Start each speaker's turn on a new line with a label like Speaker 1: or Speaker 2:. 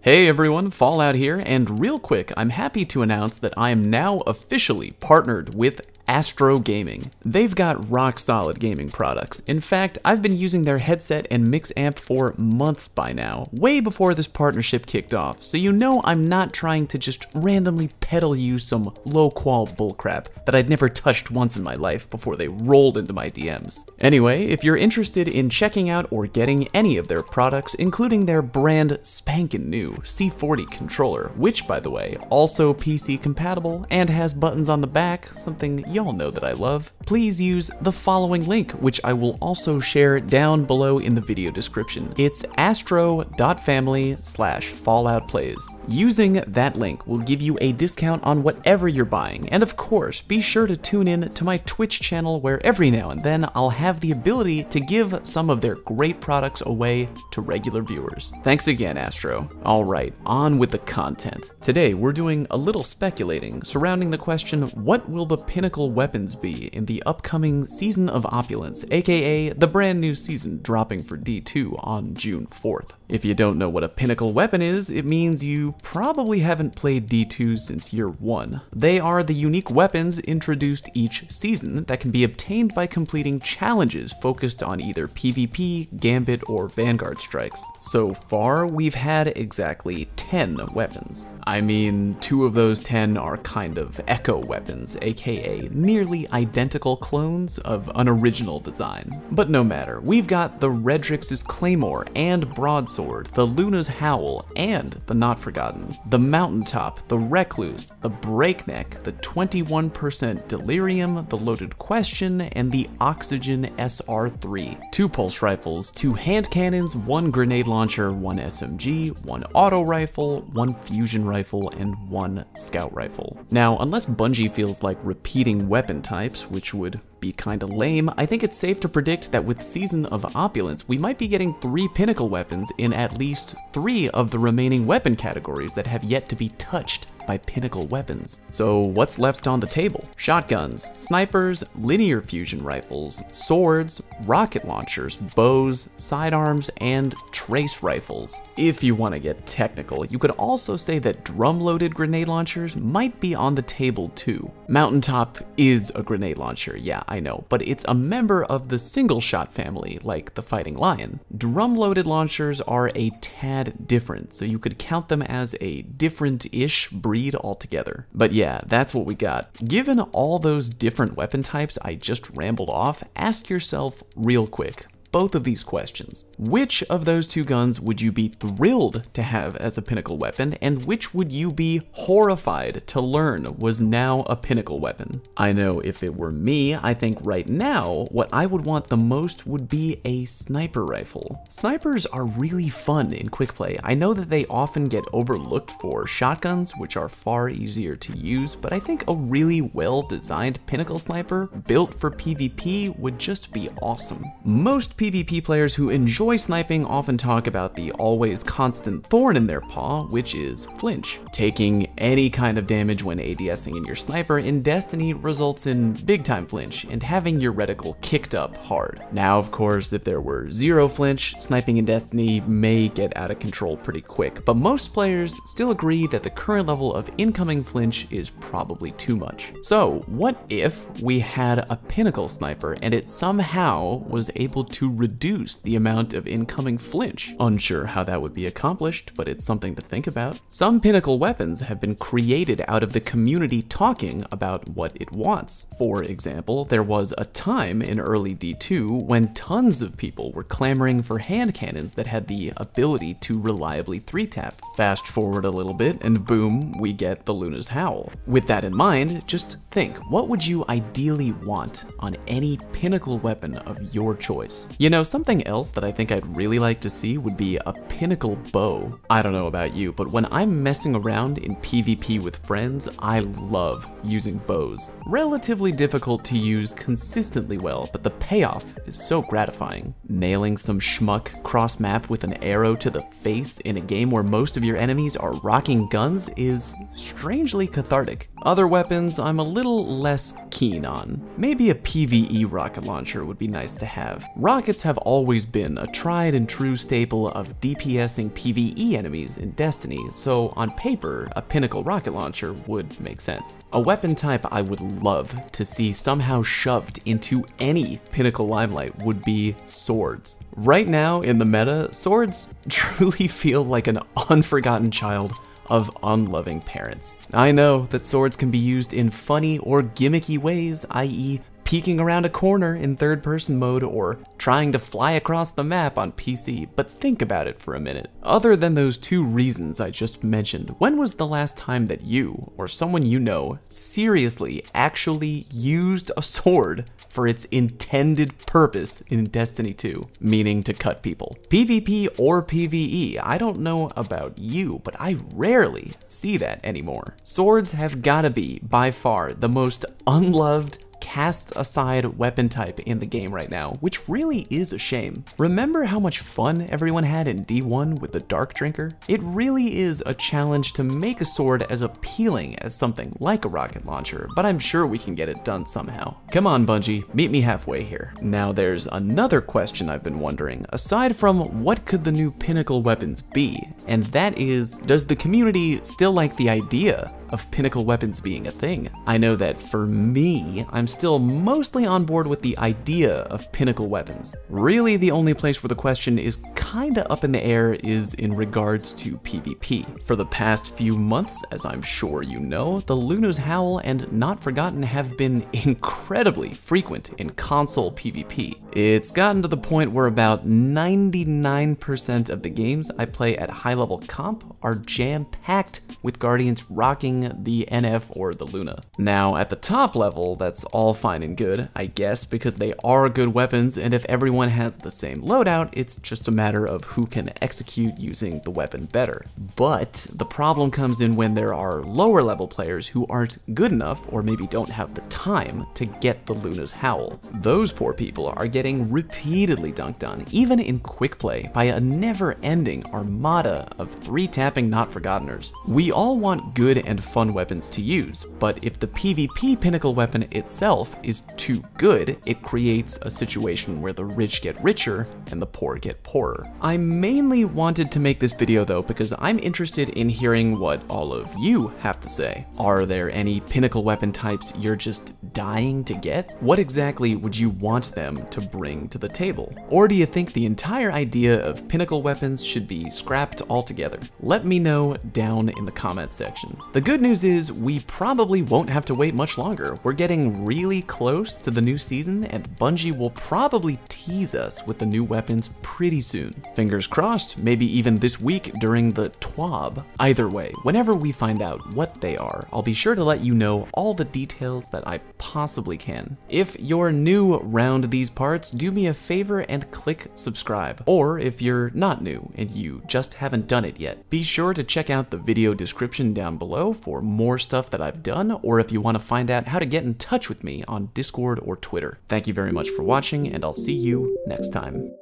Speaker 1: Hey everyone, Fallout here, and real quick, I'm happy to announce that I am now officially partnered with Astro Gaming. They've got rock solid gaming products. In fact, I've been using their headset and mix amp for months by now, way before this partnership kicked off, so you know I'm not trying to just randomly peddle you some low-qual bullcrap that I'd never touched once in my life before they rolled into my DMs. Anyway, if you're interested in checking out or getting any of their products, including their brand spankin' new C40 controller, which by the way, also PC compatible and has buttons on the back, something y'all know that I love, please use the following link, which I will also share down below in the video description. It's astro.family/falloutplays. Using that link will give you a discount on whatever you're buying, and of course, be sure to tune in to my Twitch channel where every now and then I'll have the ability to give some of their great products away to regular viewers. Thanks again, Astro. Alright, on with the content. Today, we're doing a little speculating surrounding the question, what will the pinnacle weapons be in the upcoming Season of Opulence, aka the brand new season dropping for D2 on June 4th. If you don't know what a pinnacle weapon is, it means you probably haven't played D2 since year 1. They are the unique weapons introduced each season that can be obtained by completing challenges focused on either PvP, Gambit, or Vanguard strikes. So far, we've had exactly 10 weapons. I mean, 2 of those 10 are kind of echo weapons, aka nearly identical clones of an original design. But no matter, we've got the Redrix's Claymore and Broadsword, the Luna's Howl, and the Not Forgotten, the Mountaintop, the Recluse, the Breakneck, the 21% Delirium, the Loaded Question, and the Oxygen SR3. 2 pulse rifles, 2 hand cannons, 1 grenade launcher, 1 SMG, 1 auto rifle, 1 fusion rifle, and 1 scout rifle. Now, unless Bungie feels like repeating weapon types, which would be kinda lame, I think it's safe to predict that with Season of Opulence, we might be getting 3 pinnacle weapons in at least 3 of the remaining weapon categories that have yet to be touched by pinnacle weapons. So what's left on the table? Shotguns, snipers, linear fusion rifles, swords, rocket launchers, bows, sidearms, and trace rifles. If you want to get technical, you could also say that drum-loaded grenade launchers might be on the table too. Mountaintop is a grenade launcher, yeah, I know, but it's a member of the single shot family, like the Fighting Lion. Drum-loaded launchers are a tad different, so you could count them as a different-ish breed altogether. But yeah, that's what we got. Given all those different weapon types I just rambled off, ask yourself real quick both of these questions. Which of those 2 guns would you be thrilled to have as a pinnacle weapon, and which would you be horrified to learn was now a pinnacle weapon? I know if it were me, I think right now, what I would want the most would be a sniper rifle. Snipers are really fun in quick play. I know that they often get overlooked for shotguns, which are far easier to use, but I think a really well-designed pinnacle sniper built for PvP would just be awesome. Most PvP players who enjoy sniping often talk about the always constant thorn in their paw, which is flinch. Taking any kind of damage when ADSing in your sniper in Destiny results in big time flinch and having your reticle kicked up hard. Now, of course, if there were 0 flinch, sniping in Destiny may get out of control pretty quick, but most players still agree that the current level of incoming flinch is probably too much. So, what if we had a pinnacle sniper and it somehow was able to reduce the amount of incoming flinch? Unsure how that would be accomplished, but it's something to think about. Some pinnacle weapons have been created out of the community talking about what it wants. For example, there was a time in early D2 when tons of people were clamoring for hand cannons that had the ability to reliably 3-tap. Fast forward a little bit and boom, we get the Luna's Howl. With that in mind, just think, what would you ideally want on any pinnacle weapon of your choice? You know, something else that I think I'd really like to see would be a pinnacle bow. I don't know about you, but when I'm messing around in PvP with friends, I love using bows. Relatively difficult to use consistently well, but the payoff is so gratifying. Nailing some schmuck cross-map with an arrow to the face in a game where most of your enemies are rocking guns is strangely cathartic. Other weapons I'm a little less keen on. Maybe a PvE rocket launcher would be nice to have. Rockets have always been a tried and true staple of DPSing PvE enemies in Destiny, so on paper, a Pinnacle rocket launcher would make sense. A weapon type I would love to see somehow shoved into any Pinnacle limelight would be swords. Right now in the meta, swords truly feel like an unforgotten child of unloving parents. I know that swords can be used in funny or gimmicky ways, i.e. peeking around a corner in third-person mode or trying to fly across the map on PC, but think about it for a minute. Other than those two reasons I just mentioned, when was the last time that you, or someone you know, seriously actually used a sword for its intended purpose in Destiny 2, meaning to cut people? PvP or PvE, I don't know about you, but I rarely see that anymore. Swords have gotta be, by far, the most unloved, cast aside weapon type in the game right now, which really is a shame. Remember how much fun everyone had in D1 with the Dark Drinker? It really is a challenge to make a sword as appealing as something like a rocket launcher, but I'm sure we can get it done somehow. Come on, Bungie, meet me halfway here. Now there's another question I've been wondering, aside from what could the new Pinnacle weapons be, and that is, does the community still like the idea of Pinnacle weapons being a thing? I know that for me, I'm still mostly on board with the idea of Pinnacle weapons. Really, the only place where the question is kinda up in the air is in regards to PvP. For the past few months, as I'm sure you know, the Luna's Howl and Not Forgotten have been incredibly frequent in console PvP. It's gotten to the point where about 99% of the games I play at high level comp are jam-packed with Guardians rocking the NF or the Luna. Now, at the top level, that's all fine and good, I guess, because they are good weapons, and if everyone has the same loadout, it's just a matter of who can execute using the weapon better. But the problem comes in when there are lower level players who aren't good enough, or maybe don't have the time, to get the Luna's Howl. Those poor people are getting repeatedly dunked on, even in quick play, by a never-ending armada of 3-tapping Not Forgotteners. We all want good and fun weapons to use, but if the PvP Pinnacle weapon itself is too good, it creates a situation where the rich get richer and the poor get poorer. I mainly wanted to make this video though because I'm interested in hearing what all of you have to say. Are there any Pinnacle weapon types you're just dying to get? What exactly would you want them to bring to the table? Or do you think the entire idea of Pinnacle weapons should be scrapped altogether? Let me know down in the comment section. The good news is we probably won't have to wait much longer. We're getting really close to the new season and Bungie will probably tease us with the new weapons pretty soon. Fingers crossed, maybe even this week during the TWAB. Either way, whenever we find out what they are, I'll be sure to let you know all the details that I possibly can. If you're new around these parts, do me a favor and click subscribe. Or if you're not new and you just haven't done it yet, be sure to check out the video description down below for more stuff that I've done, or if you want to find out how to get in touch with me on Discord or Twitter. Thank you very much for watching, and I'll see you next time.